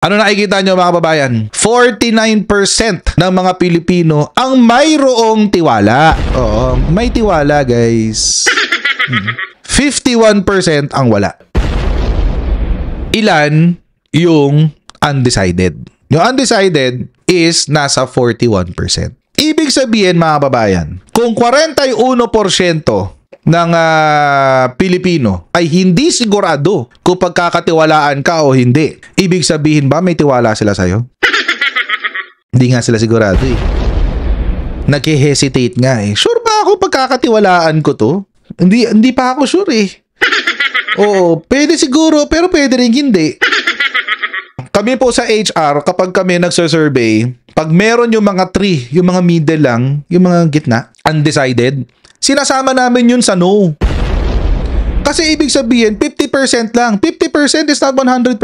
Ano nakikita nyo mga kababayan? 49% ng mga Pilipino ang mayroong tiwala. Oo, may tiwala guys. 51% ang wala. Ilan yung undecided? Yung undecided is nasa 41%. Ibig sabihin mga kababayan, kung 41% ng Pilipino ay hindi sigurado kung pagkakatiwalaan ka o hindi, ibig sabihin ba may tiwala sila sa'yo? Hindi nga sila sigurado eh. Nag-hesitate nga eh. Sure ba ako pagkakatiwalaan ko to? Hindi pa ako sure eh. Oo, pwede siguro pero pwede rin hindi. Kami po sa HR, kapag kami nagsurvey, pag meron yung mga 3, yung mga middle lang, yung mga gitna, undecided, sinasama namin yun sa no. Kasi ibig sabihin, 50% lang. 50% is not 100%.